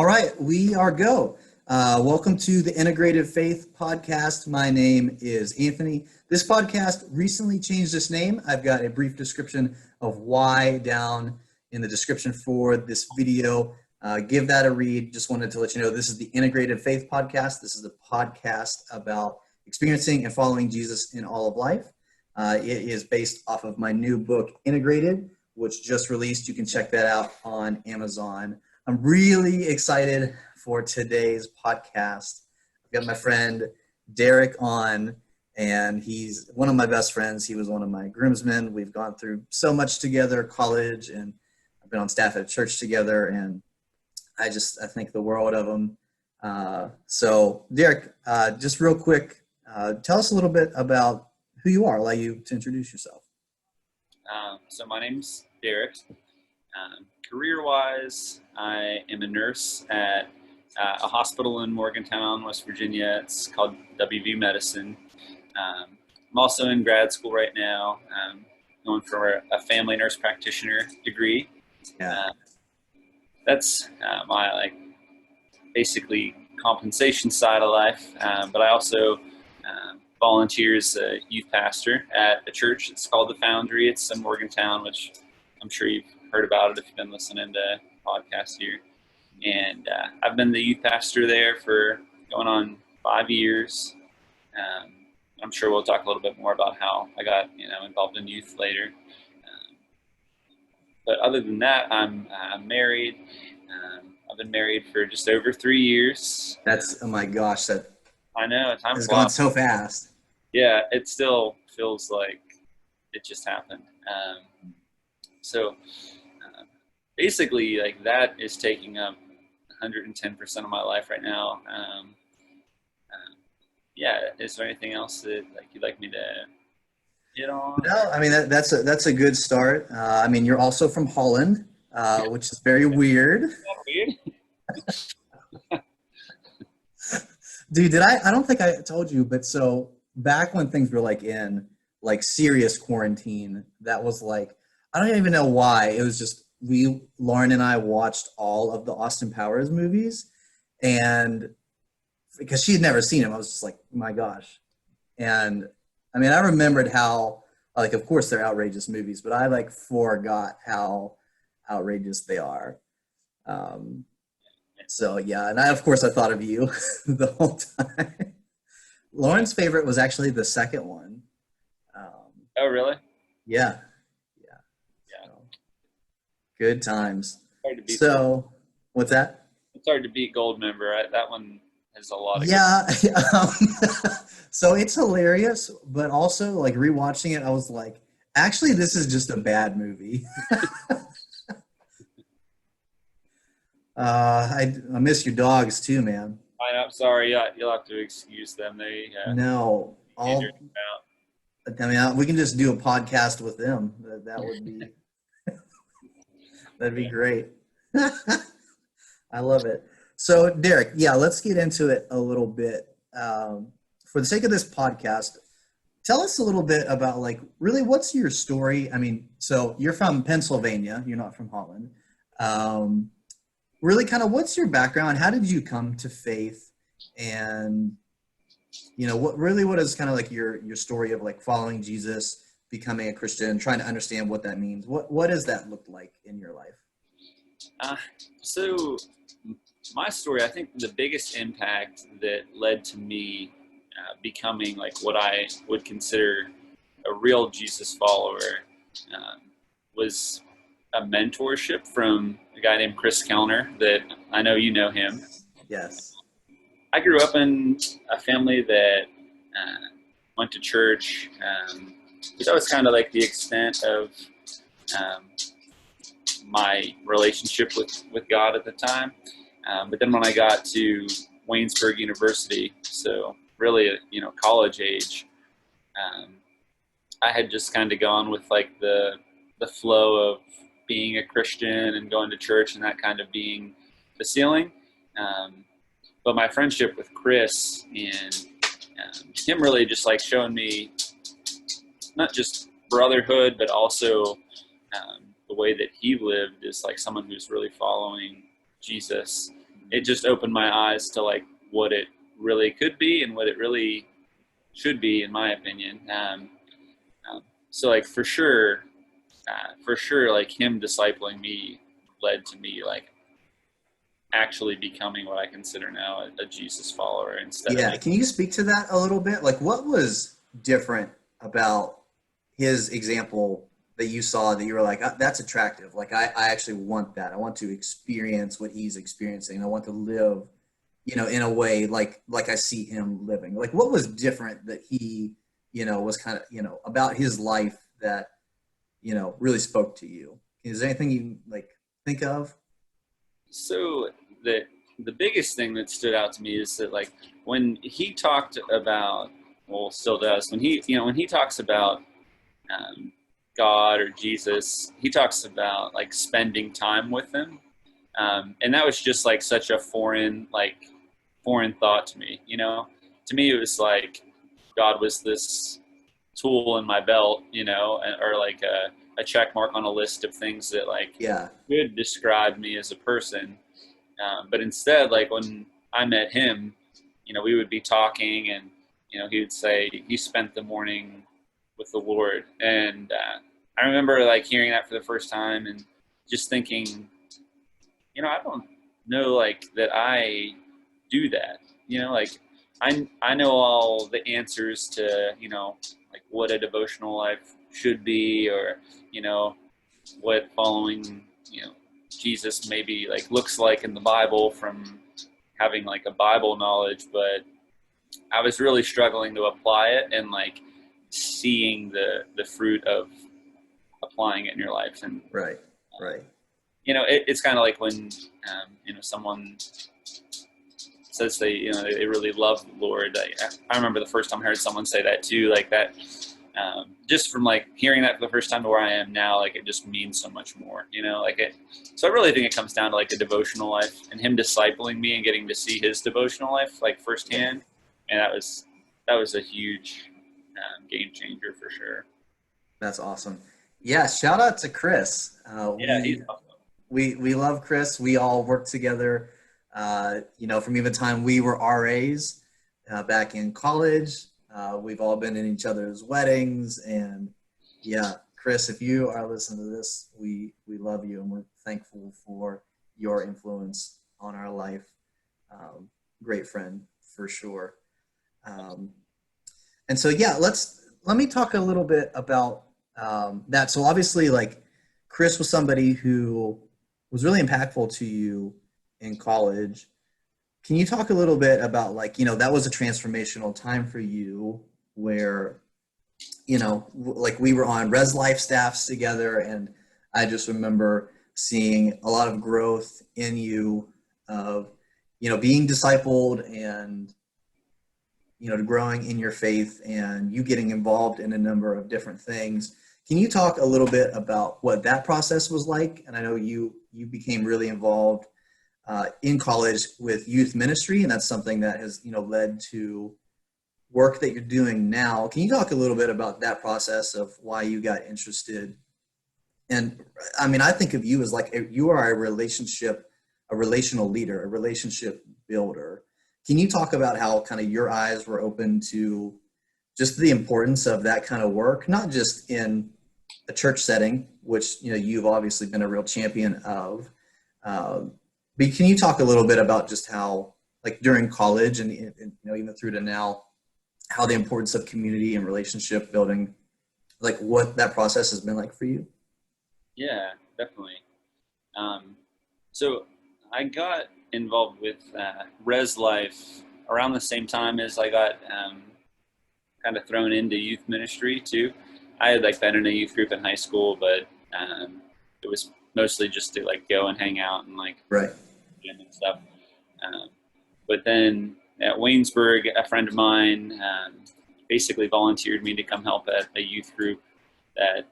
All right, we are go. Welcome to the Integrative Faith Podcast. My name is Anthony. This podcast recently changed its name. I've got a brief description of why down in the description for this video. Give that a read. Just wanted to let you know this is the Integrative Faith Podcast. This is a podcast about experiencing and following Jesus in all of life. It is based off of my new book, Integrated, which just released. You can check that out on Amazon. I'm really excited for today's podcast. I've got my friend Derrick on, and he's one of my best friends. He was one of my groomsmen. We've gone through so much together, college, and I've been on staff at a church together, and I think the world of him. So Derrick, just real quick, tell us a little bit about who you are. I'll allow you to introduce yourself. So my name's Derrick. Career-wise, I am a nurse at a hospital in Morgantown, West Virginia. It's called WV Medicine. I'm also in grad school right now, going for a family nurse practitioner degree. Yeah. That's my basically compensation side of life, but I also volunteer as a youth pastor at a church. It's called The Foundry. It's in Morgantown, which I'm sure you've heard about it if you've been listening to podcasts here. And I've been the youth pastor there for going on 5 years. I'm sure we'll talk a little bit more about how I got involved in youth later. But other than that, I'm married. I've been married for just over 3 years. Oh my gosh, I know, time is going so fast. Yeah, it still feels like it just happened. So basically, that is taking up 110% of my life right now. Yeah, is there anything else that you'd like me to hit on? No, I mean that's a good start. I mean, you're also from Holland, which is very weird. Weird. Dude, I don't think I told you, but so back when things were in serious quarantine, that was I don't even know why. It was just Lauren and I watched all of the Austin Powers movies, and because she had never seen them, I was just like, my gosh. And I mean, I remembered how of course they're outrageous movies, but I forgot how outrageous they are. So yeah, and I thought of you the whole time. Lauren's favorite was actually the second one. Oh, really? Yeah. So, good times. Hard to beat so, what's that? It's hard to beat Goldmember. Right? That one has a lot of. Yeah. So it's hilarious, but also rewatching it, I was like, actually, this is just a bad movie. I miss your dogs too, man. I'm sorry. Yeah, you'll have to excuse them. They no. I mean, we can just do a podcast with them. That would be that'd be great. I love it. So, Derrick, yeah, let's get into it a little bit. For the sake of this podcast, tell us a little bit about really what's your story? I mean, so you're from Pennsylvania. You're not from Holland. Really kind of what's your background? How did you come to faith? And, what is kind of your story of following Jesus, becoming a Christian, trying to understand what that means? What does that look like in your life? So my story, I think the biggest impact that led to me becoming what I would consider a real Jesus follower was a mentorship from a guy named Chris Kellner that I know you know him. Yes. I grew up in a family that went to church, but that was kind of the extent of my relationship with God at the time. But then when I got to Waynesburg University, so really college age, I had just kind of gone with the flow of being a Christian and going to church and that kind of being the ceiling. But my friendship with Chris and him really just showing me not just brotherhood, but also the way that he lived is someone who's really following Jesus. it just opened my eyes to like what it really could be and what it really should be, in my opinion. So like for sure, like him discipling me led to me like actually becoming what I consider now a Jesus follower instead of Yeah, just. can you speak to that a little bit? Like, what was different about his example that you saw that you were like, that's attractive. Like, I actually want that. I want to experience what he's experiencing. I want to live, in a way like I see him living. Like, what was different that he, was kind of, about his life that, really spoke to you? Is there anything you like think of? So the the biggest thing that stood out to me is that like when he talked about, well, still does, when he talks about um, God or Jesus, he talks about like spending time with him, and that was just like such a foreign thought to me. To me it was like God was this tool in my belt, or like a check mark on a list of things that like Yeah. could describe me as a person. But instead, like when I met him, we would be talking, and he would say he spent the morning with the Lord, and I remember like hearing that for the first time and just thinking, I don't know like that I do that. Like I know all the answers to like what a devotional life should be, or what following Jesus maybe like looks like in the Bible from having like a Bible knowledge, but I was really struggling to apply it and like seeing the fruit of applying it in your life. And Right. Right. it's kind of like when someone says they really love the Lord. I remember the first time I heard someone say that too, like that. Just from like hearing that for the first time to where I am now, like it just means so much more, like it. So I really think it comes down to like a devotional life and him discipling me and getting to see his devotional life like Yeah. firsthand. And that was a huge game changer for sure. That's awesome. Yeah, shout out to Chris. Yeah, he's awesome. We love Chris. We all work together. From even time we were RAs back in college. We've all been in each other's weddings, and yeah, Chris, if you are listening to this, we love you, and we're thankful for your influence on our life. Um, Great friend for sure. Um, and so yeah, let me talk a little bit about that. So obviously, like Chris was somebody who was really impactful to you in college. Can you talk a little bit about like that was a transformational time for you where like we were on Res Life staffs together, and I just remember seeing a lot of growth in you of being discipled and growing in your faith and you getting involved in a number of different things. Can you talk a little bit about what that process was like? And I know you became really involved in college with youth ministry, and that's something that has led to work that you're doing now. Can you talk a little bit about that process of why you got interested? And I mean, I think of you as like you are a relational leader, a relationship builder. Can you talk about how kind of your eyes were open to just the importance of that kind of work, not just in a church setting, which you've obviously been a real champion of, but can you talk a little bit about just how, like during college and even through to now, how the importance of community and relationship building, like what that process has been like for you? Yeah, definitely. Um, so I got involved with Res Life around the same time as I got kind of thrown into youth ministry too. I had like been in a youth group in high school, but it was mostly just to like go and hang out and like Right. gym and stuff. Um, but then at Waynesburg, a friend of mine basically volunteered me to come help at a youth group that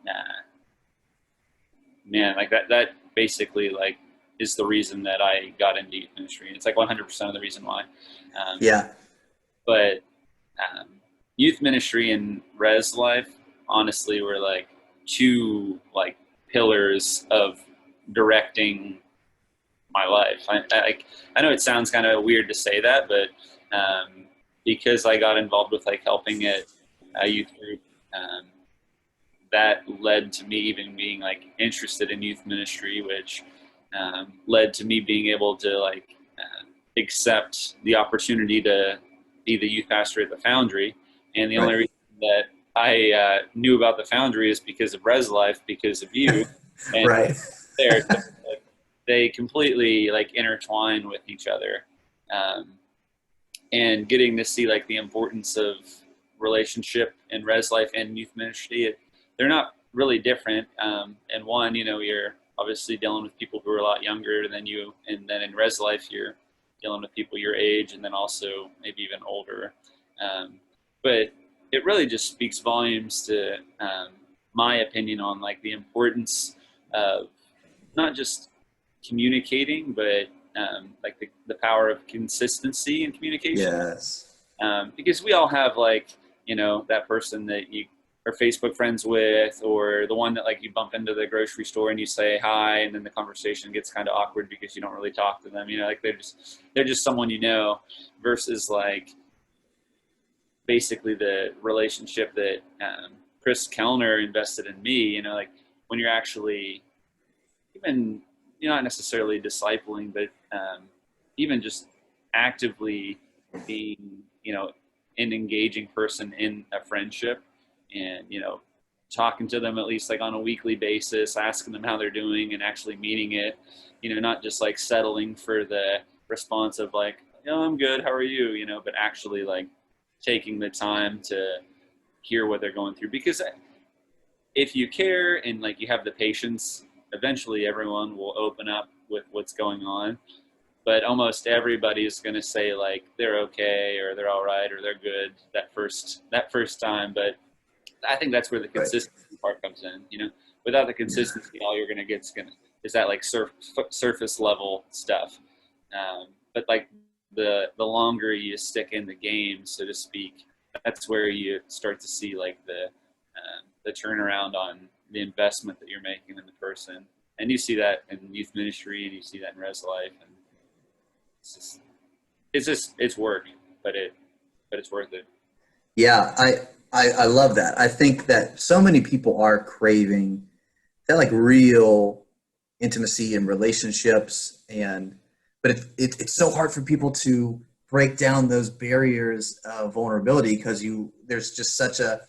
man, like that basically like is the reason that I got into youth ministry. It's like 100% of the reason why. Um, Yeah. but um, youth ministry and res life, honestly, were like two like pillars of directing my life. I know it sounds kind of weird to say that, but because I got involved with like helping at a youth group, that led to me even being like interested in youth ministry, which led to me being able to like accept the opportunity to be the youth pastor at the Foundry. And the only reason that I knew about the Foundry is because of Res Life, because of you, and Right. there. So they completely like intertwine with each other, and getting to see like the importance of relationship in Res Life and youth ministry. They're not really different. And one, you're obviously dealing with people who are a lot younger than you, and then in Res Life you're dealing with people your age, and then also maybe even older. But it really just speaks volumes to my opinion on like the importance of not just communicating, but like the power of consistency in communication. Yes. Because we all have like, that person that you are Facebook friends with, or the one that like you bump into the grocery store and you say hi, and then the conversation gets kind of awkward because you don't really talk to them. Like they're just someone versus like basically the relationship that Chris Kellner invested in me. Like when you're actually even not necessarily discipling, but even just actively being an engaging person in a friendship, and talking to them at least like on a weekly basis, asking them how they're doing and actually meaning it, not just like settling for the response of like, I'm good, how are you, but actually like taking the time to hear what they're going through. Because if you care and like you have the patience, eventually everyone will open up with what's going on. But almost everybody is going to say like they're okay, or they're all right, or they're good that first time. But I think that's where the consistency part comes in. Without the consistency, all you're going to get is that like surface level stuff. But like the longer you stick in the game, so to speak, that's where you start to see like the turnaround on the investment that you're making in the person. And you see that in youth ministry, and you see that in Res Life, and it's work, but it's worth it. Yeah, I love that. I think that so many people are craving that like real intimacy and relationships, but it's so hard for people to break down those barriers of vulnerability, because there's just such a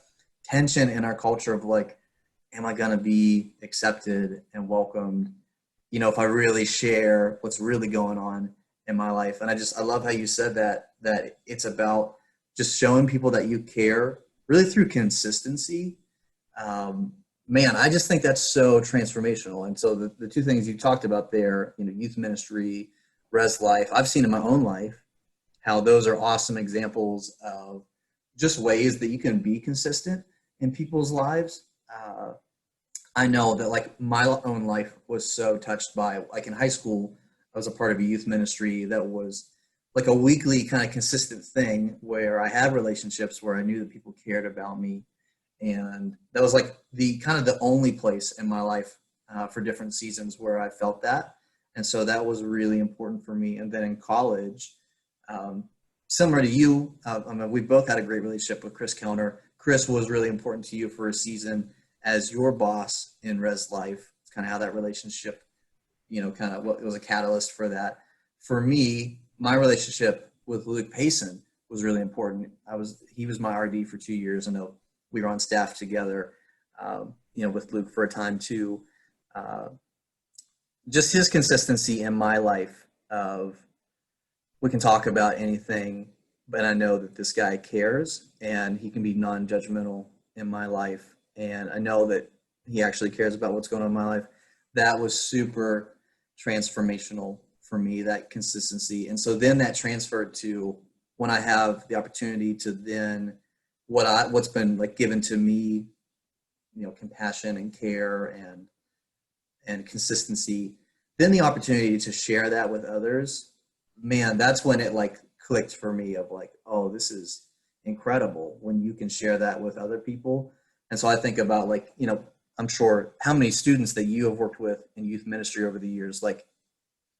tension in our culture of like, am I going to be accepted and welcomed, if I really share what's really going on in my life. And I love how you said that it's about just showing people that you care really through consistency. Man, I just think that's so transformational. And so the two things you talked about there, youth ministry, Res Life, I've seen in my own life how those are awesome examples of just ways that you can be consistent in people's lives. I know that like my own life was so touched by, like in high school, I was a part of a youth ministry that was like a weekly kind of consistent thing where I had relationships where I knew that people cared about me. And that was like the only place in my life for different seasons where I felt that. And so that was really important for me. And then in college, similar to you, we both had a great relationship with Chris Kellner. Chris was really important to you for a season as your boss in Res Life. It's kind of how that relationship, kind of what was a catalyst for that. For me, my relationship with Luke Payson was really important. He was my RD for 2 years. I know we were on staff together, with Luke for a time too. Just his consistency in my life of, we can talk about anything, but I know that this guy cares and he can be non-judgmental in my life. And I know that he actually cares about what's going on in my life. That was super transformational for me, that consistency. And so then that transferred to when I have the opportunity to then what's been like given to me, compassion and care and consistency, then the opportunity to share that with others, man, that's when it like clicked for me of like, oh, this is incredible when you can share that with other people. And so I think about like, I'm sure how many students that you have worked with in youth ministry over the years, like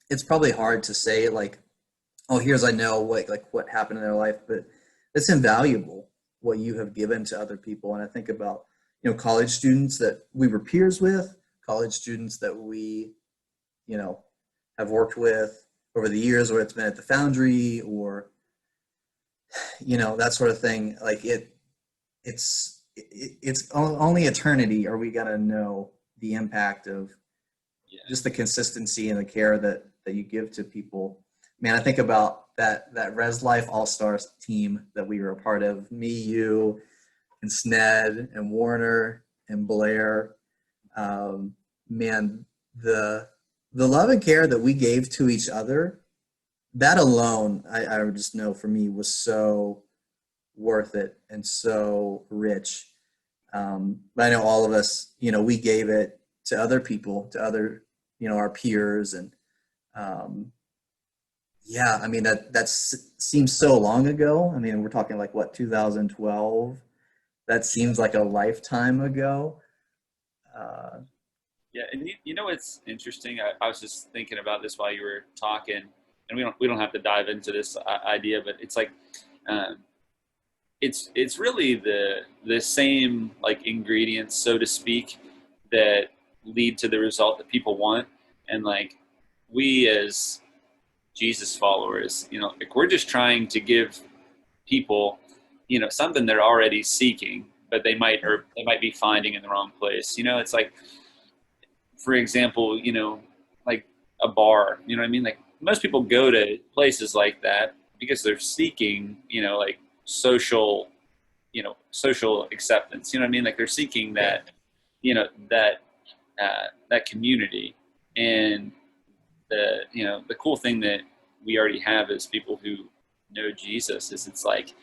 it's probably hard to say like, oh, here's I know what happened in their life, but it's invaluable what you have given to other people. And I think about, college students that we were peers with, college students that we, you know, have worked with over the years, or it's been at the foundry, or that sort of thing. Like it's only eternity are we gonna know the impact of Yeah. just the consistency and the care that you give to people. Man, I think about that Res Life All Stars team that we were a part of. Me, you, and Sned, and Warner, and Blair. Man, the love and care that we gave to each other, that alone, I would just know for me was so worth it and so rich. But I know all of us, we gave it to other people, to other, our peers, and yeah, I mean seems so long ago. I mean, we're talking like what, 2012. That seems like a lifetime ago. Uh, Yeah, and you know what's interesting? I was just thinking about this while you were talking, and we don't have to dive into this idea, but it's like um, it's really the same like ingredients, so to speak, that lead to the result that people want, and like we as Jesus followers, like we're just trying to give people, something they're already seeking, but they might be finding in the wrong place. It's like, for example, like a bar, you know what I mean? Like most people go to places like that because they're seeking, like social acceptance. You know what I mean? Like they're seeking yeah, that, that that community. And the cool thing that we already have as people who know Jesus is it's like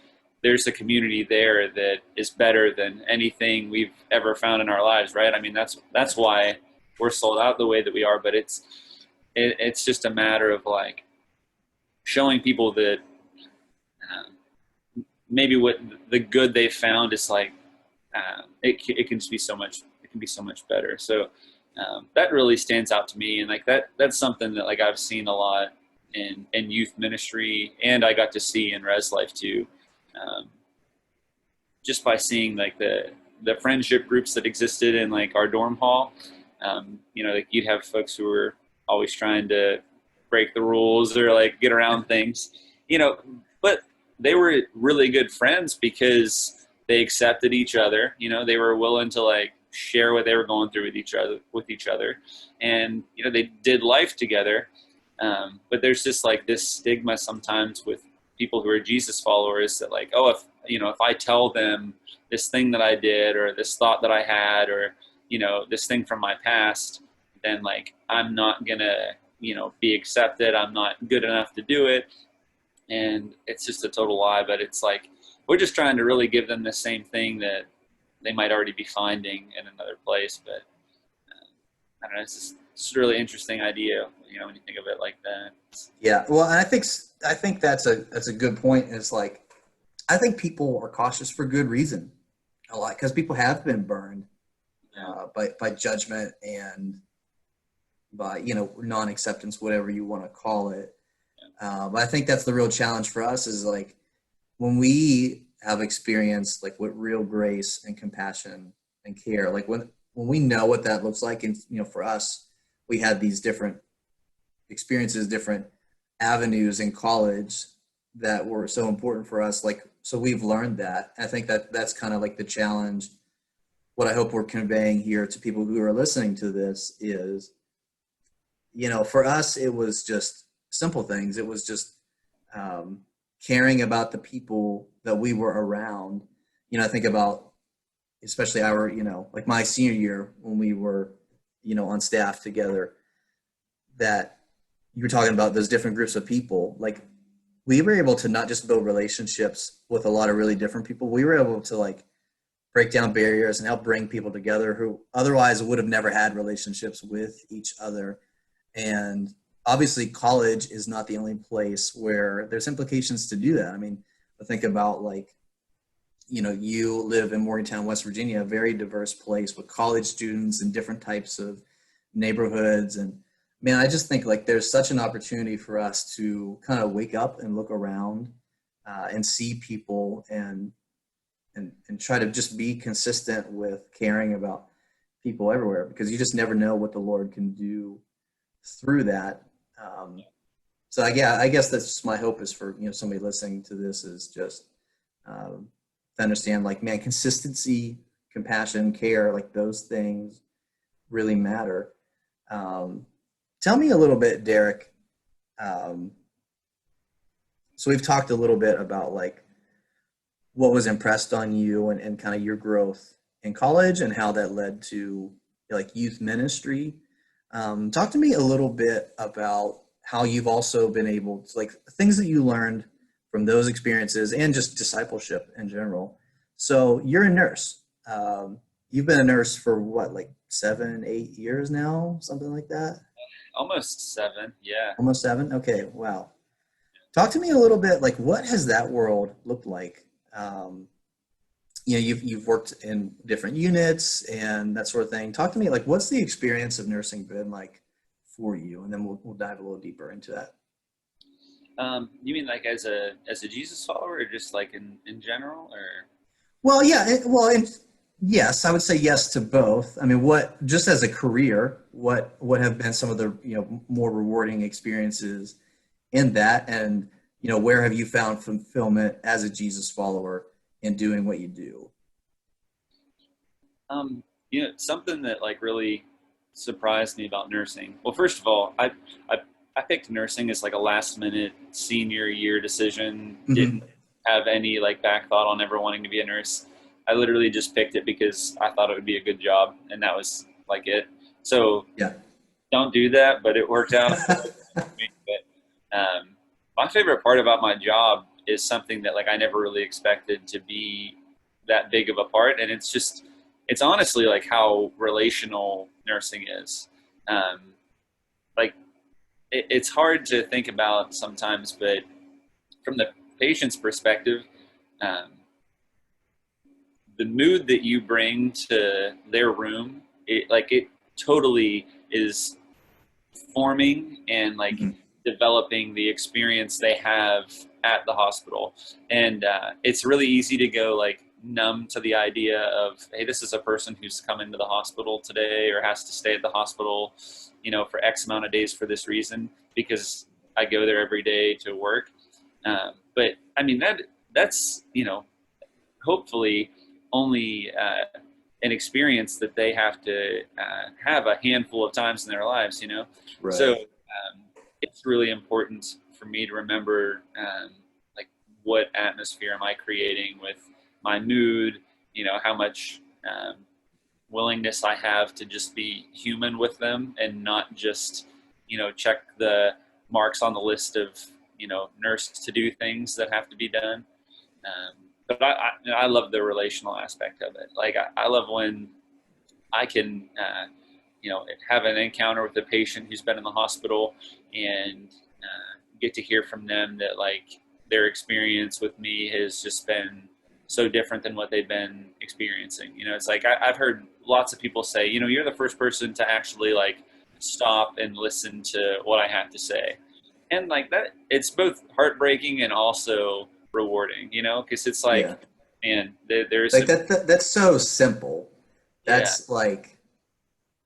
there's a community there that is better than anything we've ever found in our lives, right? I mean, that's why we're sold out the way that we are. But it's just a matter of like showing people that maybe what the good they found is like it can just be so much. It can be so much better. So that really stands out to me, and like that's something that like I've seen a lot in youth ministry, and I got to see in Res Life too, um, just by seeing like the friendship groups that existed in like our dorm hall. Like you'd have folks who were always trying to break the rules or like get around things, but they were really good friends because they accepted each other. They were willing to like share what they were going through with each other, and they did life together. But there's just like this stigma sometimes with people who are Jesus followers that like, oh, if I tell them this thing that I did or this thought that I had or this thing from my past, then like I'm not gonna be accepted. I'm not good enough to do it, and it's just a total lie. But it's like we're just trying to really give them the same thing that they might already be finding in another place. But I don't know. It's a really interesting idea, when you think of it like that. yeah. Well, and I think that's a good point. It's like I think people are cautious for good reason, a lot, because people have been burned by judgment and by non-acceptance, whatever you want to call it. But I think that's the real challenge for us is like when we have experienced like what real grace and compassion and care, like when we know what that looks like, and for us, we had these different experiences, different avenues in college that were so important for us. Like, so we've learned that. I think that's kind of like the challenge. What I hope we're conveying here to people who are listening to this is, for us, it was just simple things. It was just caring about the people that we were around. I think about, especially our, like my senior year when we were, on staff together, that you were talking about those different groups of people. Like we were able to not just build relationships with a lot of really different people. We were able to like break down barriers and help bring people together who otherwise would have never had relationships with each other. And obviously college is not the only place where there's implications to do that. I mean, I think about like, you live in Morgantown, West Virginia, a very diverse place with college students and different types of neighborhoods. And man, I just think like there's such an opportunity for us to kind of wake up and look around and see people and try to just be consistent with caring about people everywhere, because you just never know what the Lord can do through that. Um, so yeah, I guess that's just my hope is for, somebody listening to this is just to understand like, man, consistency, compassion, care, like those things really matter. Um, Tell me a little bit, Derrick. Um, so we've talked a little bit about like what was impressed on you and kind of your growth in college and how that led to like youth ministry. Talk to me a little bit about how you've also been able to like things that you learned from those experiences and just discipleship in general. So you're a nurse. You've been a nurse for what, like 7, 8 years now, something like that? Almost 7. Yeah. Almost 7? Okay, wow. Talk to me a little bit, like what has that world looked like? Um, you've worked in different units and that sort of thing. Talk to me, like what's the experience of nursing been like for you? And then we'll dive a little deeper into that. You mean like as a Jesus follower, or just like in general, or? Well, yeah, and yes, I would say yes to both. I mean, what just as a career, what have been some of the more rewarding experiences in that, and where have you found fulfillment as a Jesus follower in doing what you do? Something that like really surprised me about nursing. Well, first of all, I, I picked nursing as like a last minute senior year decision. Hmm. Didn't have any like back thought on ever wanting to be a nurse. I literally just picked it because I thought it would be a good job, and that was like it. So Yeah. don't do that, but it worked out for me. But my favorite part about my job is something that like I never really expected to be that big of a part, and it's honestly like how relational nursing is. Um, like it's hard to think about sometimes, but from the patient's perspective, um, the mood that you bring to their room, it totally is forming and like Hmm. developing the experience they have at the hospital. And it's really easy to go like numb to the idea of, hey, this is a person who's come into the hospital today or has to stay at the hospital, for X amount of days for this reason, because I go there every day to work. But I mean, that's, hopefully only an experience that they have to have a handful of times in their lives. So Right. it's really important for me to remember like what atmosphere am I creating with my mood, how much willingness I have to just be human with them and not just, check the marks on the list of, nurse to do things that have to be done. But I love the relational aspect of it. Like I love when I can, have an encounter with a patient who's been in the hospital and get to hear from them that like their experience with me has just been so different than what they've been experiencing. It's like I've heard lots of people say, you're the first person to actually like stop and listen to what I have to say. And like that, it's both heartbreaking and also rewarding, because it's like, Yeah. man, there's Like some, that's so simple. yeah, That's like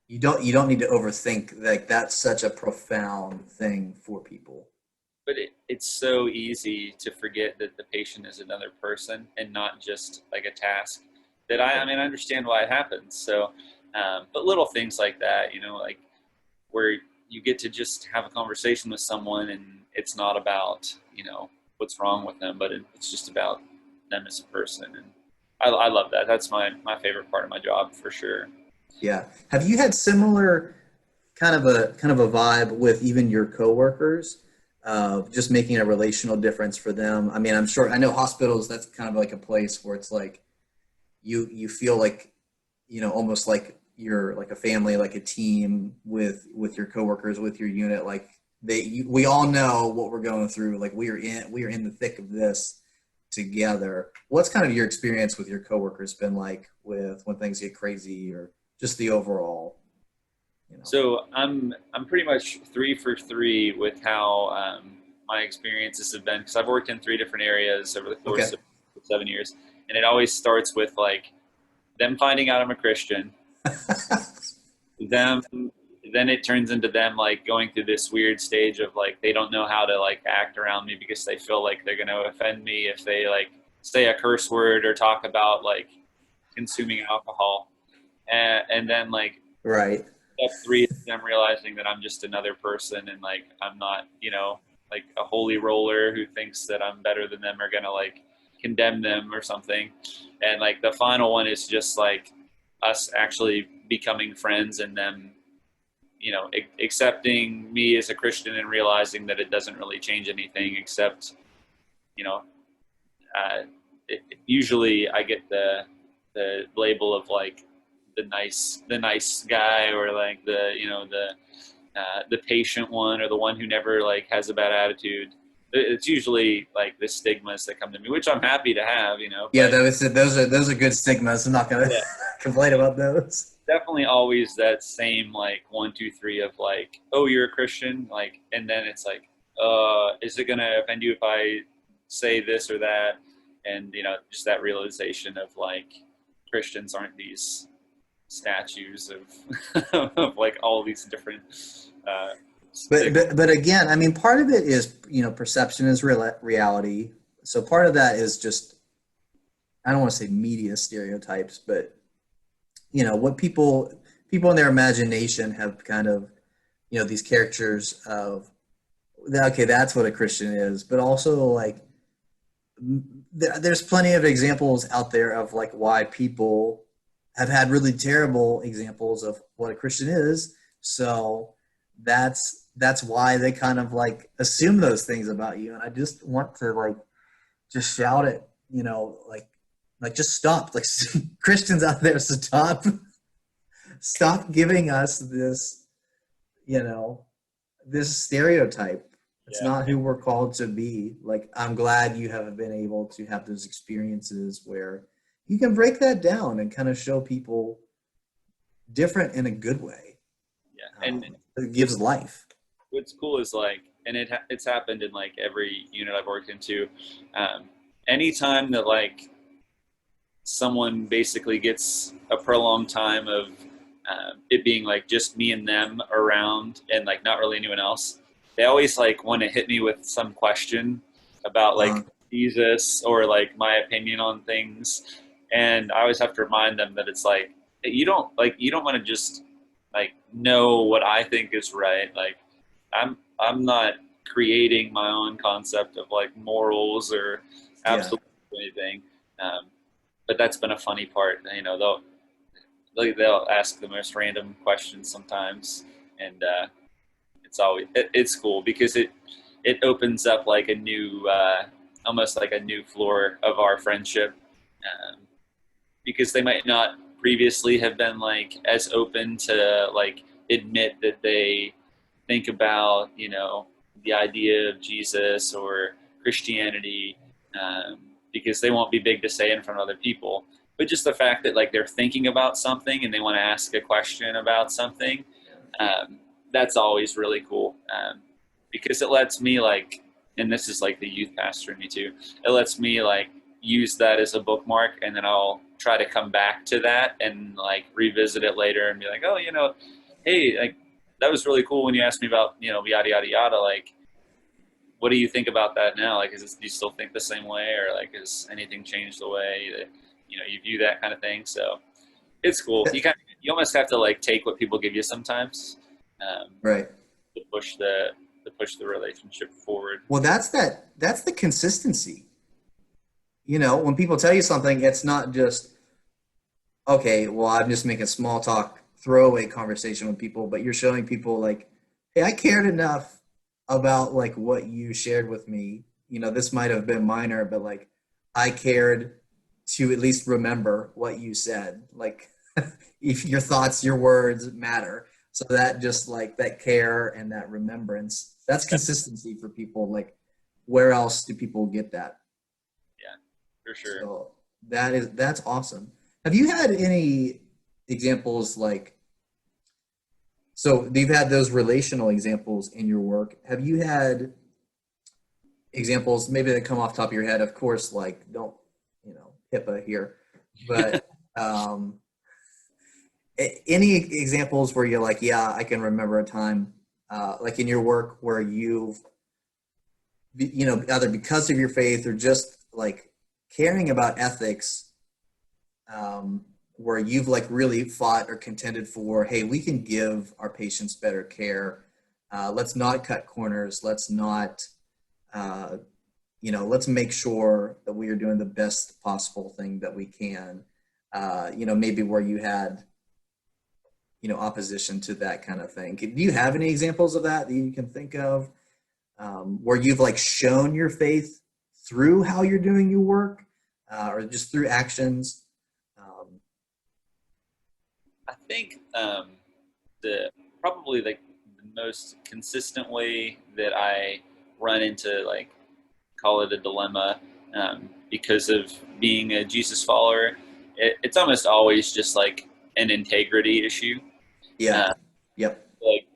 you don't need to overthink, like that's such a profound thing for people. but it's so easy to forget that the patient is another person and not just like a task that I Yeah. mean, I understand why it happens. So, but little things like that, like where you get to just have a conversation with someone and it's not about, what's wrong with them, but it's just about them as a person. And I love that. That's my favorite part of my job for sure. Yeah. Have you had similar kind of a vibe with even your coworkers of just making a relational difference for them? I mean, I know hospitals, that's kind of like a place where it's like you feel like, almost like you're like a family, like a team with your coworkers, with your unit. Like we all know what we're going through. Like we are in the thick of this together. What's kind of your experience with your coworkers been like with when things get crazy or just the overall? you know? So I'm pretty much 3 for 3 with how my experiences have been, because I've worked in 3 different areas over the course Okay. of 7 years, and it always starts with like them finding out I'm a Christian, them then it turns into them like going through this weird stage of like they don't know how to like act around me because they feel like they're going to offend me if they like say a curse word or talk about like consuming alcohol, and then like Right. step 3 is them realizing that I'm just another person and like I'm not, like a holy roller who thinks that I'm better than them or gonna like condemn them or something. And like the final one is just like us actually becoming friends and them, accepting me as a Christian and realizing that it doesn't really change anything except, you know, usually I get the label of like the nice guy, or like the patient one, or the one who never like has a bad attitude. It's usually like the stigmas that come to me, which I'm happy to have, Yeah, but those are good stigmas. I'm not gonna yeah, complain about those. definitely always that same like 1, 2, 3 of like, oh, you're a Christian, like, and then it's like, is it gonna offend you if I say this or that? And just that realization of like Christians aren't these statues of of like all these different uh, But again, I mean, part of it is, perception is reality. So part of that is just, I don't want to say media stereotypes, but what people in their imagination have kind of, these caricatures of, okay, that's what a Christian is, but also like there's plenty of examples out there of like why people have had really terrible examples of what a Christian is. So that's why they kind of like assume those things about you. And I just want to like just shout it, like just stop. Like Christians out there, stop giving us this, you know, this stereotype. It's yeah, not who we're called to be. Like, I'm glad you have been able to have those experiences where you can break that down and kind of show people different in a good way. yeah. And It what's gives life. what's cool is like, and it's happened in like every unit I've worked into. Um, Anytime that like someone basically gets a prolonged time of it being like just me and them around and like not really anyone else, they always like want to hit me with some question about Uh, like Jesus or like my opinion on things. And I always have to remind them that it's like you don't want to just like know what I think is right. Like I'm not creating my own concept of like morals or yeah. absolute anything. Um, but that's been a funny part. They'll ask the most random questions sometimes, and it's cool because it opens up like a new almost like a new floor of our friendship, um, because they might not previously have been like as open to like admit that they think about the idea of Jesus or Christianity, because they won't be big to say in front of other people. But just the fact that like they're thinking about something and they want to ask a question about something, um, that's always really cool, because it lets me like, and this is like the youth pastor in me too. It lets me like use that as a bookmark, and then I'll try to come back to that and like revisit it later and be like, oh, hey, like that was really cool when you asked me about yada yada yada. Like, what do you think about that now? Like, do you still think the same way, or like has anything changed the way that you view that kind of thing? So it's cool. You almost have to like take what people give you sometimes, um, Right. to push the relationship forward. Well, that's the consistency. When people tell you something, it's not just, okay, well, I'm just making small talk, throwaway conversation with people, but you're showing people like, hey, I cared enough about like what you shared with me. This might have been minor, but like I cared to at least remember what you said. Like if your thoughts, your words matter. So that just like that care and that remembrance, that's consistency for people. Like where else do people get that? Yeah, for sure. So that's awesome. Have you had any examples like So you've had those relational examples in your work. Have you had examples maybe that come off the top of your head? Of course, like don't, HIPAA here, but any examples where you're like, yeah, I can remember a time, like in your work where you've, either because of your faith or just like caring about ethics, where you've like really fought or contended for, hey, we can give our patients better care. Let's not cut corners. Let's not, let's make sure that we are doing the best possible thing that we can. Maybe where you had, opposition to that kind of thing. Do you have any examples of that you can think of, where you've like shown your faith through how you're doing your work, or just through actions? I think the probably like the most consistent way that I run into, like, call it a dilemma, because of being a Jesus follower, it's almost always just like an integrity issue. Yeah. Uh, Yep. like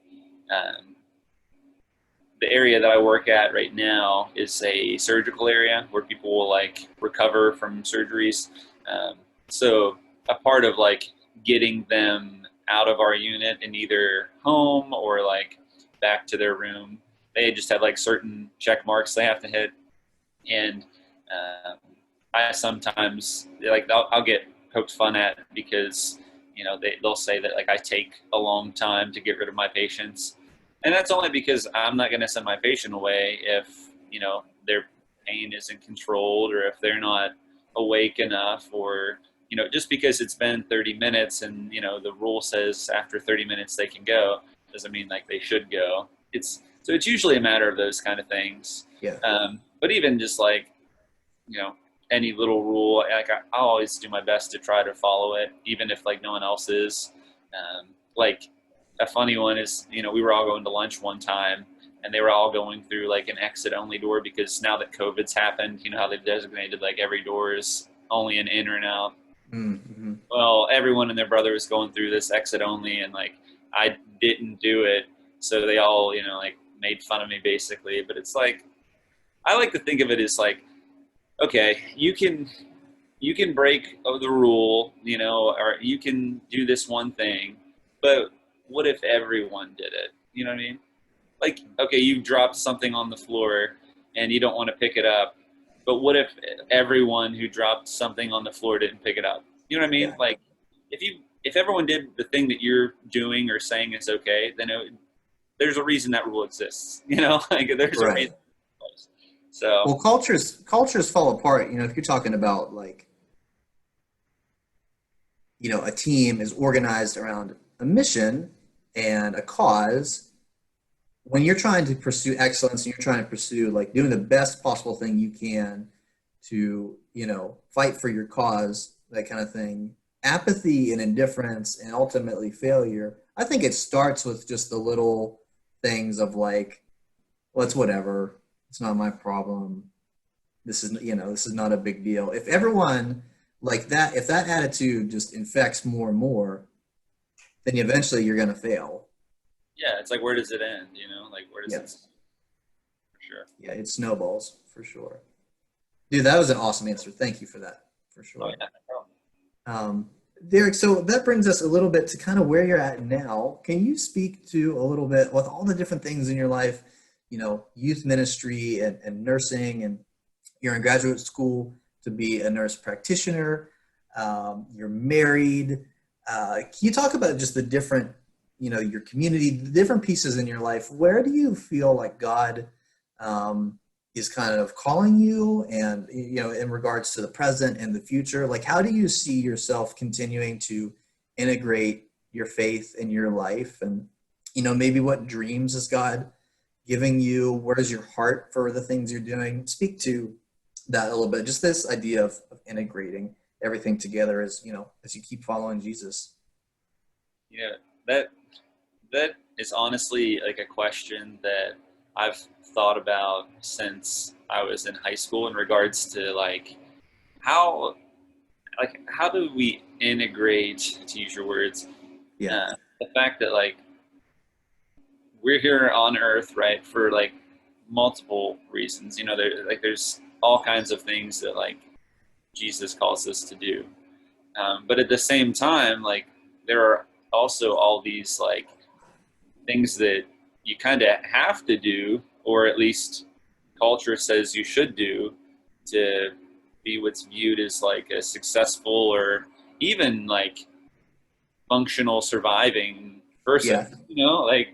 the area that I work at right now is a surgical area where people will like recover from surgeries. So a part of like getting them out of our unit and either home or like back to their room, they just have like certain check marks they have to hit. And um, I sometimes like I'll get poked fun at because they'll say that like I take a long time to get rid of my patients, and that's only because I'm not going to send my patient away if their pain isn't controlled, or if they're not awake enough, or just because it's been 30 minutes and the rule says after 30 minutes they can go doesn't mean like they should go. It's usually a matter of those kind of things. Yeah. But even just like, any little rule, like I'll always do my best to try to follow it, even if like no one else is. Like a funny one is, we were all going to lunch one time and they were all going through like an exit only door because now that COVID's happened, how they've designated like every door is only an in or an out. Mm-hmm. Well, everyone and their brother was going through this exit only, and like I didn't do it. So they all, like made fun of me basically. But it's like, I like to think of it as like, okay, you can break the rule, or you can do this one thing, but what if everyone did it? You know what I mean? Like, okay, you dropped something on the floor and you don't want to pick it up, but what if everyone who dropped something on the floor didn't pick it up? You know what I mean? Yeah. Like, if everyone did the thing that you're doing or saying is okay, then there's a reason that rule exists. Like there's a Right. reason. So Well, cultures fall apart. If you're talking about like, a team is organized around a mission and a cause. When you're trying to pursue excellence and you're trying to pursue like doing the best possible thing you can to, fight for your cause, that kind of thing, apathy and indifference and ultimately failure, I think it starts with just the little things of like, well, it's whatever. It's not my problem. This is not a big deal. If everyone like that, if that attitude just infects more and more, then eventually you're going to fail. yeah, it's like, where does it end? Like where does it? Yes. For sure. Yeah, it snowballs for sure. Dude, that was an awesome answer. Thank you for that, for Oh sure. yeah, no problem. Derrick, so that brings us a little bit to kind of where you're at now. Can you speak to a little bit with all the different things in your life, youth ministry and nursing, and you're in graduate school to be a nurse practitioner, you're married. Can you talk about just the different, your community, the different pieces in your life? Where do you feel like God is kind of calling you, and in regards to the present and the future? Like, how do you see yourself continuing to integrate your faith in your life? And maybe what dreams is God giving you? Where's your heart for the things you're doing? Speak to that a little bit, just this idea of integrating everything together as you keep following Jesus. Yeah, that is honestly like a question that I've thought about since I was in high school in regards to like how how do we integrate, to use your words, Yeah. the fact that like we're here on earth, right, for like multiple reasons. There's all kinds of things that like Jesus calls us to do. But at the same time, like there are also all these like things that you kind of have to do, or at least culture says you should do to be what's viewed as like a successful or even like functional surviving person. Yeah.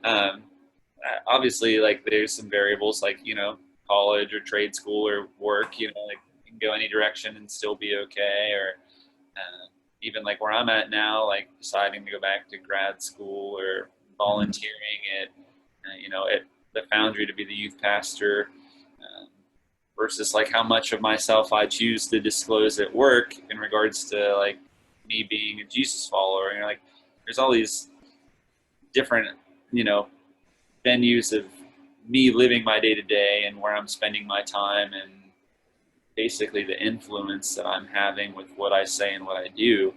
Um, obviously like there's some variables like college or trade school or work, like you can go any direction and still be okay, or even like where I'm at now, like deciding to go back to grad school or volunteering at the Foundry to be the youth pastor, um, versus like how much of myself I choose to disclose at work in regards to like me being a Jesus follower. Like there's all these different, venues of me living my day to day and where I'm spending my time, and basically the influence that I'm having with what I say and what I do.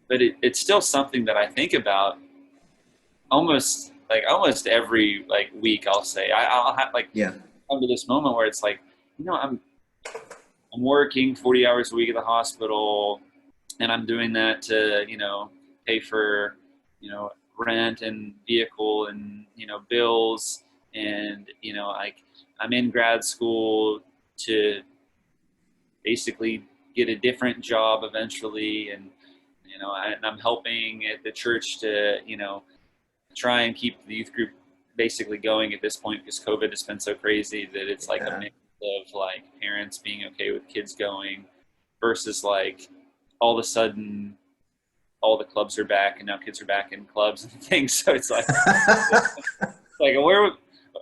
But it's still something that I think about almost every like week. I'll say I'll have like Yeah. come to this moment where it's like, I'm working 40 hours a week at the hospital, and I'm doing that to pay for rent and vehicle and bills, and like I'm in grad school to basically get a different job eventually, and and I'm helping at the church to try and keep the youth group basically going at this point, because COVID has been so crazy that it's like a Yeah. mix of like parents being okay with kids going versus like all of a sudden all the clubs are back and now kids are back in clubs and things. So it's like where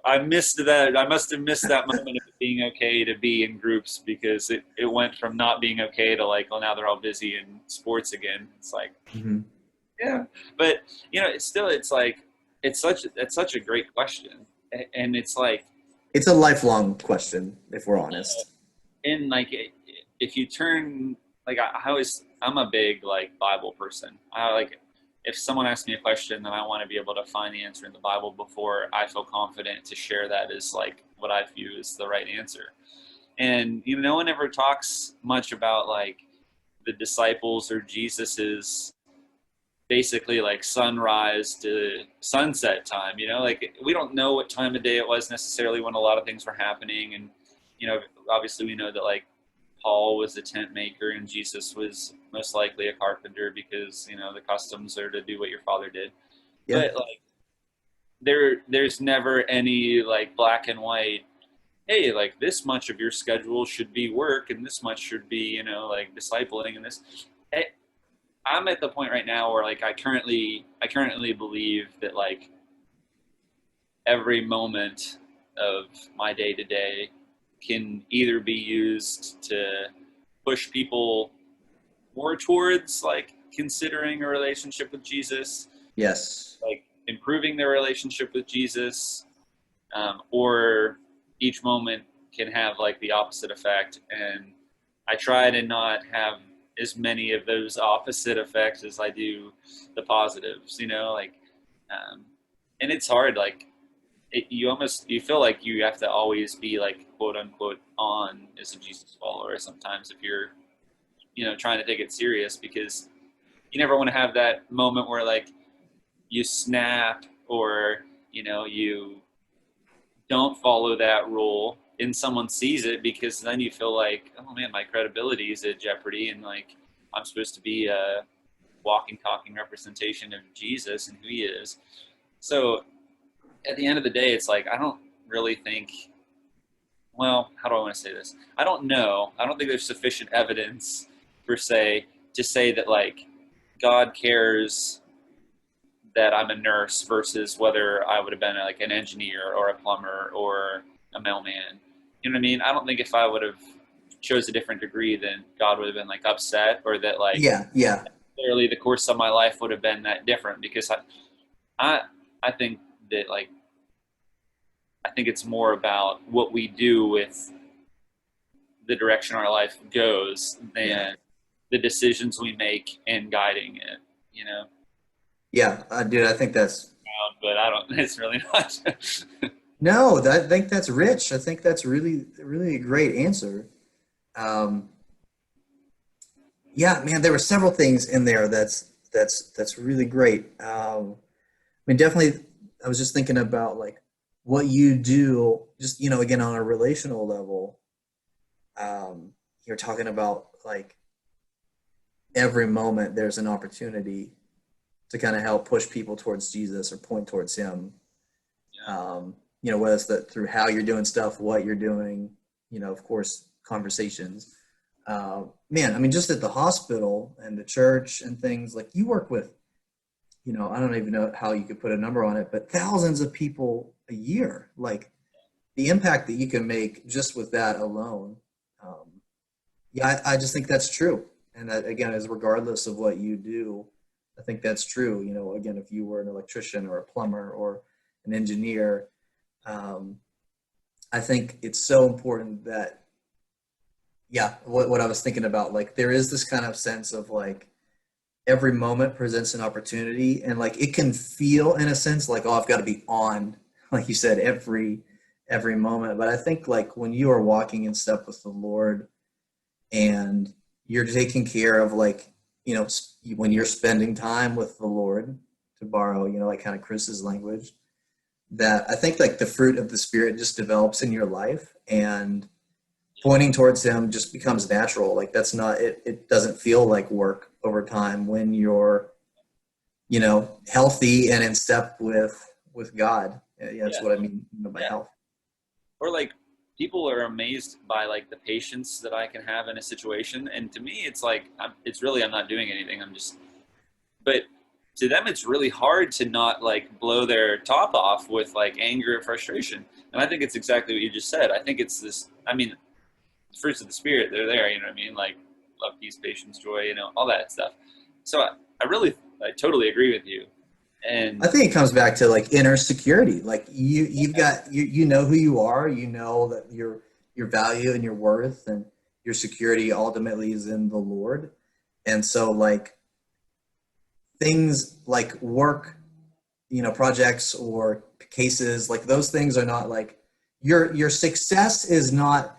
I missed that. I must have missed that moment of it being okay to be in groups, because it went from not being okay to like, well, now they're all busy in sports again. It's like, Mhm. yeah, but it's like it's such a great question, and it's like, It's a lifelong question, if we're honest. in like if you turn like I'm a big like Bible person. I like if someone asks me a question, then I want to be able to find the answer in the Bible before I feel confident to share that as like what I view as the right answer. And no one ever talks much about like the disciples or Jesus's basically like sunrise to sunset time. Like we don't know what time of day it was necessarily when a lot of things were happening, and obviously we know that like Paul was a tent maker and Jesus was most likely a carpenter, because the customs are to do what your father did. Yeah. But like there's never any like black and white, hey, like this much of your schedule should be work and this much should be like discipling, and this. I'm at the point right now where like I currently believe that like every moment of my day to day can either be used to push people more towards like considering a relationship with Jesus, Yes. like improving their relationship with Jesus, or each moment can have like the opposite effect. And I try to not have as many of those opposite effects as I do the positives, and it's hard. Like you feel like you have to always be like quote unquote on as a Jesus follower sometimes if you're, trying to take it serious, because you never want to have that moment where like you snap, or, you don't follow that rule and someone sees it, because then you feel like, oh man, my credibility is at jeopardy, and like I'm supposed to be a walking talking representation of Jesus and who he is. So at the end of the day, it's like I don't really think, well, how do I want to say this? I don't know. I don't think there's sufficient evidence per se to say that like God cares that I'm a nurse versus whether I would have been like an engineer or a plumber or a mailman. You know what I mean? I don't think if I would have chose a different degree, then God would have been like upset, or that like Yeah. Yeah. clearly the course of my life would have been that different, because I, I think that like, I think it's more about what we do with the direction our life goes than Yeah. the decisions we make and guiding it, Yeah. Dude, I think that's but I don't. It's really not. No, I think that's rich. I think that's really a great answer. Um, yeah, man, there were several things in there that's really great. I mean, definitely, I was just thinking about like what you do, just again on a relational level. You're talking about like every moment there's an opportunity to kind of help push people towards Jesus or point towards Him. Yeah. Whether it's through how you're doing stuff, what you're doing, of course, conversations. Man, I mean, just at the hospital and the church and things like you work with, I don't even know how you could put a number on it, but thousands of people a year. Like the impact that you can make just with that alone. Yeah, I just think that's true. And that, again, is regardless of what you do, I think that's true. Again, if you were an electrician or a plumber or an engineer, um, I think it's so important that, yeah, what I was thinking about, like there is this kind of sense of like every moment presents an opportunity, and like it can feel in a sense like, oh, I've got to be on, like you said, every moment. But I think like when you are walking in step with the Lord and you're taking care of like, when you're spending time with the Lord, to borrow, like kind of Chris's language, that I think like the fruit of the Spirit just develops in your life, and pointing towards Him just becomes natural. Like that's not it. It doesn't feel like work over time when you're, healthy and in step with God. Yeah, that's Yeah. what I mean by Yeah. health. Or like people are amazed by like the patience that I can have in a situation, and to me, it's like I'm not doing anything. I'm just, but to them, it's really hard to not like blow their top off with like anger or frustration. And I think it's exactly what you just said. I think it's this. I mean, fruits of the Spirit, they're there. You know what I mean? Like love, peace, patience, joy. All that stuff. So I totally agree with you. I And think it comes back to like inner security. Like you've got you know who you are. You know that your value and your worth and your security ultimately is in the Lord. And so like things like work, projects or cases, like those things are not like your success is not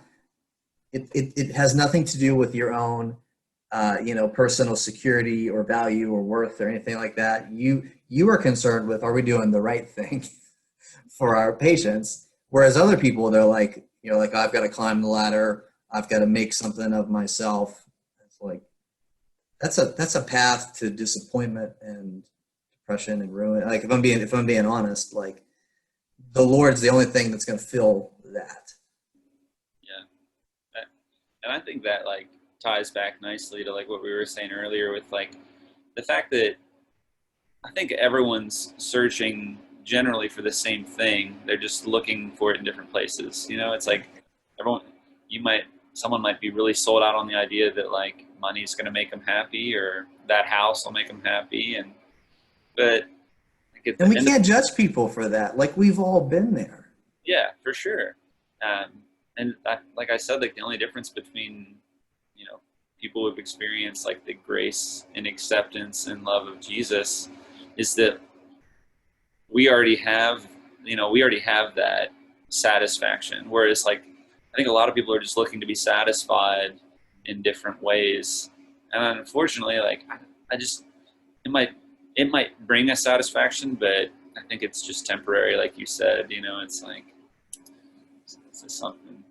it has nothing to do with your own personal security or value or worth or anything like that. You are concerned with, are we doing the right thing for our patients? Whereas other people, they're like, like I've got to climb the ladder, I've got to make something of myself. It's like that's a path to disappointment and depression and ruin. Like if I'm being honest, like the Lord's the only thing that's going to fill that. yeah, and I think that like ties back nicely to like what we were saying earlier with like the fact that I think everyone's searching generally for the same thing. They're just looking for it in different places. It's like everyone, someone might be really sold out on the idea that like money's going to make them happy or that house will make them happy. But like at And the we end of, can't judge people for that. Like we've all been there. yeah, for sure. And like I said, like the only difference between, people who've experienced like the grace and acceptance and love of Jesus is that we already have that satisfaction. Whereas like, I think a lot of people are just looking to be satisfied in different ways. And unfortunately, like I just, it might bring a satisfaction, but I think it's just temporary. Like you said, it's like, it's just something.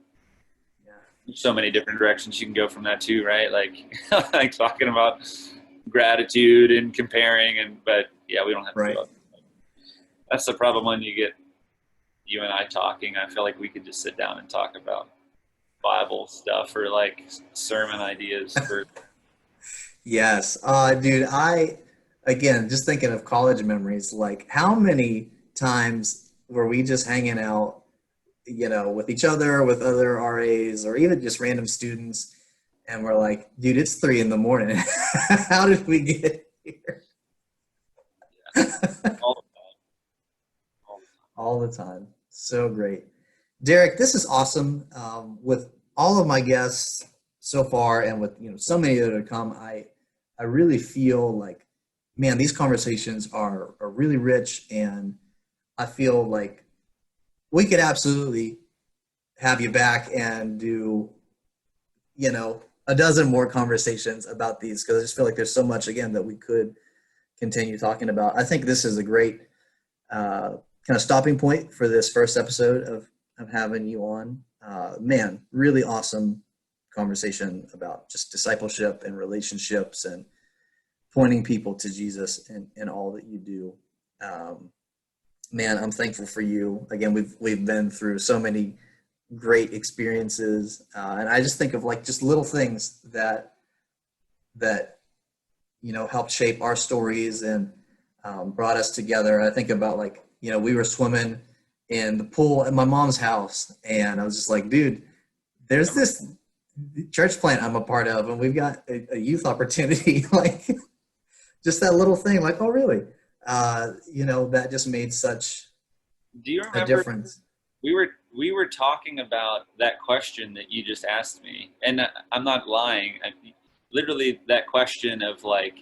Yeah. There's so many different directions you can go from that too, right? Like, like talking about gratitude and comparing but yeah, we don't have to Right. go up. That's the problem when you and I talking. I feel like we could just sit down and talk about Bible stuff or like sermon ideas for. Yes. Dude, again, just thinking of college memories, like how many times were we just hanging out, with each other, with other RAs, or even just random students, and we're like, dude, it's 3 a.m. How did we get here? All the time. All the All the time. So great. Derrick, this is awesome. With all of my guests so far and with, so many that have come, I really feel like, man, these conversations are really rich, and I feel like we could absolutely have you back and do, a dozen more conversations about these, because I just feel like there's so much, again, that we could continue talking about. I think this is a great kind of stopping point for this first episode of having you on. Man, really awesome conversation about just discipleship and relationships and pointing people to Jesus in all that you do. Man, I'm thankful for you. Again, we've been through so many great experiences, and I just think of like just little things that helped shape our stories and brought us together. I think about like we were swimming in the pool at my mom's house, and I was just like, dude, there's this church plant I'm a part of, and we've got a youth opportunity. Like just that little thing, like, oh really? That just made such Do you a remember difference. we were talking about that question that you just asked me, and I'm not lying. Literally that question of like,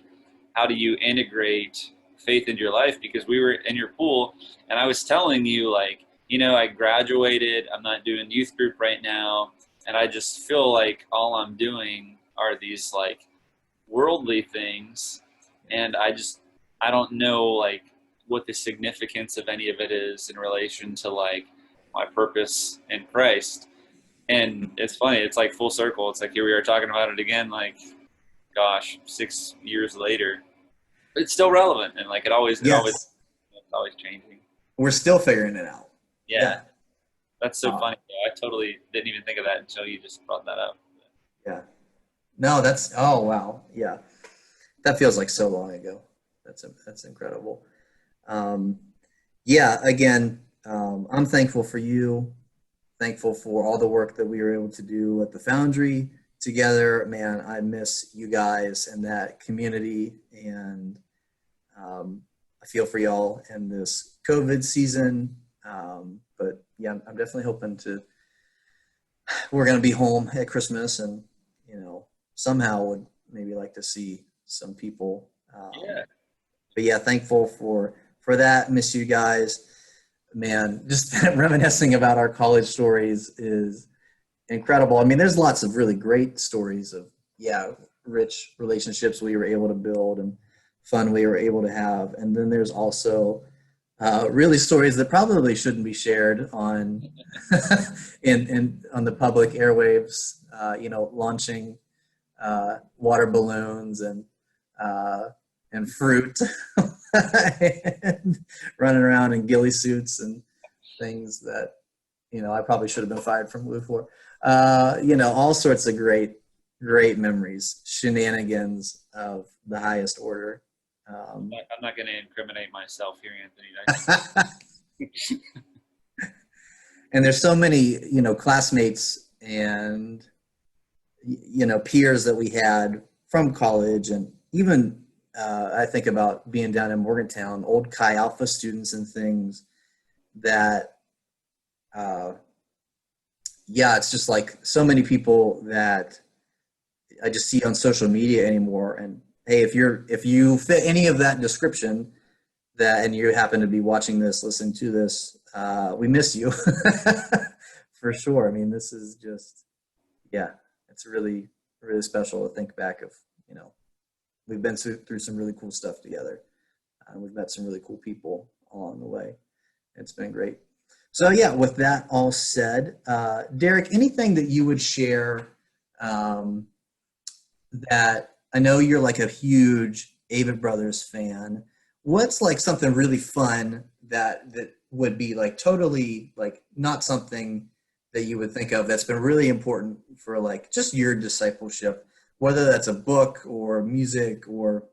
how do you integrate faith into your life? Because we were in your pool, and I was telling you like, I graduated. I'm not doing youth group right now, and I just feel like all I'm doing are these like worldly things, and I don't know like what the significance of any of it is in relation to like my purpose in Christ. And it's funny, it's like full circle. It's like here we are talking about it again, like gosh, 6 years later. But it's still relevant, and like Yes, it's always changing. we're still figuring it out. Yeah, Yeah. that's so uh, funny. I totally didn't even think of that until you just brought that up. yeah. No, that's, oh wow, yeah. That feels like so long ago. That's incredible. Um, yeah, again, I'm thankful for you. Thankful for all the work that we were able to do at the Foundry together. Man, I miss you guys and that community, and I feel for y'all in this COVID season. But yeah, I'm definitely hoping to. We're going to be home at Christmas, and somehow would maybe like to see some people. Yeah, But yeah, thankful for that. Miss you guys, man. Just reminiscing about our college stories is incredible. I mean, there's lots of really great stories of rich relationships we were able to build and fun we were able to have, and then there's also really stories that probably shouldn't be shared on in on the public airwaves. Launching water balloons uh, and fruit, and running around in ghillie suits and things that I probably should have been fired from Blue for. All sorts of great memories, shenanigans of the highest order. I'm not going to incriminate myself here, Anthony. And there's so many, classmates and, peers that we had from college, and even I think about being down in Morgantown, old Chi Alpha students and things that, it's just like so many people that I just see on social media anymore. And hey, if you fit any of that description, and you happen to be watching this, listening to this, we miss you for sure. I mean, this is just, it's really, really special to think back of, we've been through some really cool stuff together. We've met some really cool people along the way. It's been great. So yeah, with that all said, Derrick, anything that you would share that I know you're like a huge Avett Brothers fan. What's like something really fun that would be like totally like not something that you would think of that's been really important for like just your discipleship, whether that's a book or music or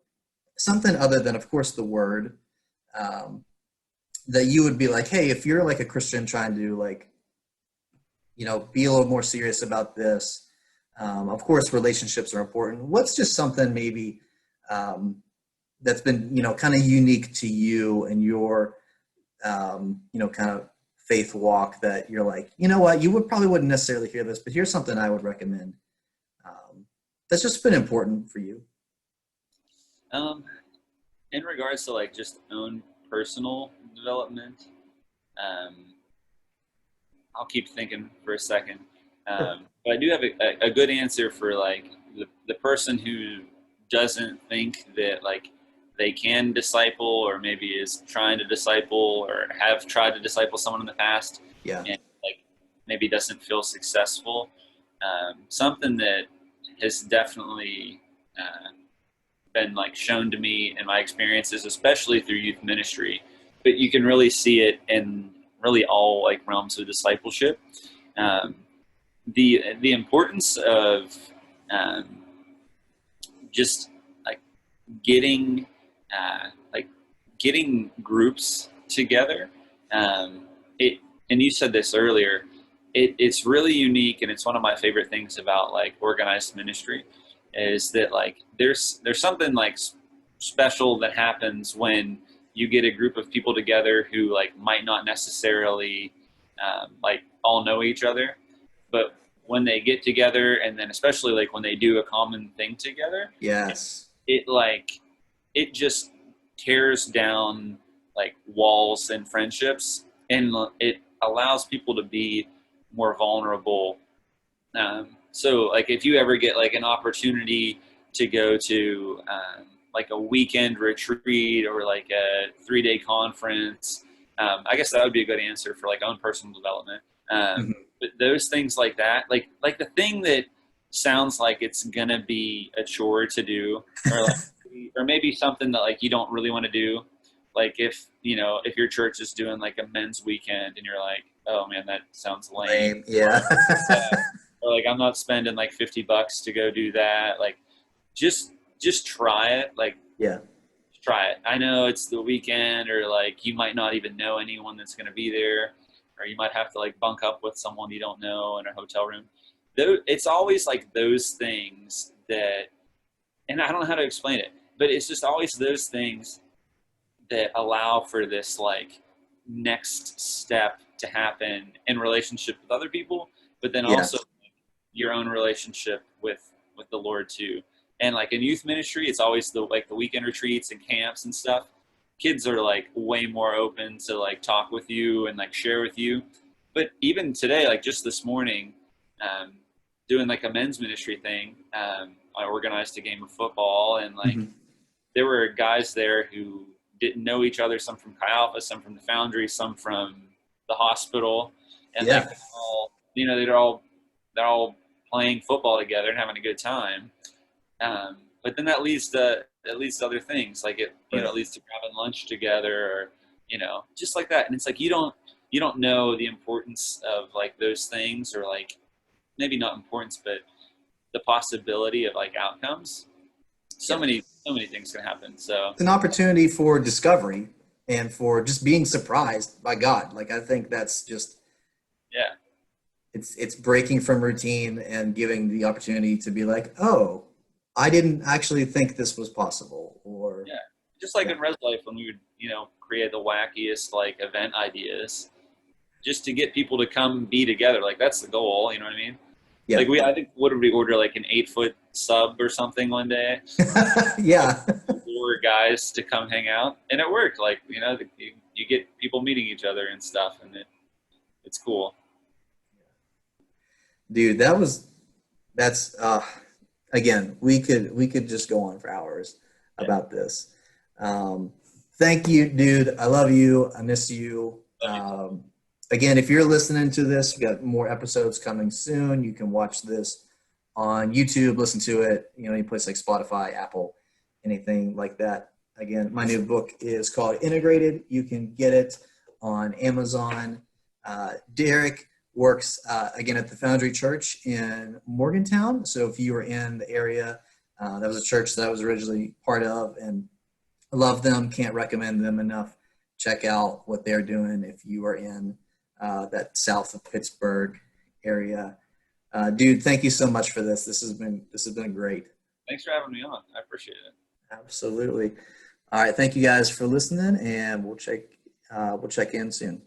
something other than, of course, the word, that you would be like, hey, if you're like a Christian trying to like, be a little more serious about this, of course, relationships are important. What's just something maybe that's been, kind of unique to you and your, kind of faith walk that you're like, you know what, you wouldn't necessarily hear this, but here's something I would recommend that's just been important for you. in regards to like just own personal development, I'll keep thinking for a second. But I do have a good answer for like the person who doesn't think that like they can disciple, or maybe is trying to disciple or have tried to disciple someone in the past, Yeah. and like maybe doesn't feel successful. Something that has definitely been like shown to me in my experiences, especially through youth ministry, but you can really see it in really all like realms of discipleship. Um, the importance of um, just like getting like getting groups together. It and you said this earlier. It's really unique, and it's one of my favorite things about like organized ministry, is that like there's something like special that happens when you get a group of people together who like might not necessarily like all know each other, but when they get together, and then especially like when they do a common thing together, Yes. it like it just tears down like walls and friendships, and it allows people to be more vulnerable. So like if you ever get like an opportunity to go to like a weekend retreat or like a 3-day conference, I guess that would be a good answer for like own personal development. Mhm. But those things like that, like the thing that sounds like it's gonna be a chore to do, or like, or maybe something that like you don't really want to do. Like if if your church is doing like a men's weekend and you're like, oh man, that sounds lame. Lame. Yeah. Or like I'm not spending like $50 to go do that. Like just try it. Like Yeah. try it. I know it's the weekend, or like you might not even know anyone that's going to be there, or you might have to like bunk up with someone you don't know in a hotel room. Though it's always like those things that, and I don't know how to explain it, but it's just always those things that allow for this like next step to happen in relationship with other people, but then Yeah. also your own relationship with the Lord too. And like in youth ministry, it's always the like the weekend retreats and camps and stuff. Kids are like way more open to like talk with you and like share with you. But even today, like just this morning, doing like a men's ministry thing, I organized a game of football, and like Mhm. there were guys there who didn't know each other, some from Chi Alpha, some from the Foundry, some from the hospital, and like Yeah. all they're all playing football together and having a good time. But then that leads to other things, like it Right. leads to grabbing lunch together, or just like that. And it's like you don't know the importance of like those things, or like maybe not importance, but the possibility of like outcomes. Yeah. So many things can happen. So It's an opportunity for discovery and for just being surprised by God. Like I think that's just yeah, it's breaking from routine and giving the opportunity to be like, oh, I didn't actually think this was possible. Or yeah. Just like yeah, in Res Life, when we would create the wackiest like event ideas, just to get people to come be together. Like that's the goal. You know what I mean? yeah, Like I think, what did we order? Like an 8-foot sub or something one day. Like yeah. 4 guys to come hang out, and it worked. Like you get people meeting each other and stuff, and it's cool. Dude, that's again, we could just go on for hours Yeah, about this. Um, thank you, dude. I love you. I miss you. love you. Again, if you're listening to this, we got more episodes coming soon. You can watch this on YouTube, listen to it, any place like Spotify, Apple, anything like that. Again, my new book is called Integrated. You can get it on Amazon. Derrick works again at the Foundry Church in Morgantown. So if you are in the area, that was a church that I was originally part of, and I love them. Can't recommend them enough. Check out what they're doing if you are in that south of Pittsburgh area. Dude, thank you so much for this. This has been great. Thanks for having me on. I appreciate it. Absolutely. All right, thank you guys for listening, and we'll check in soon.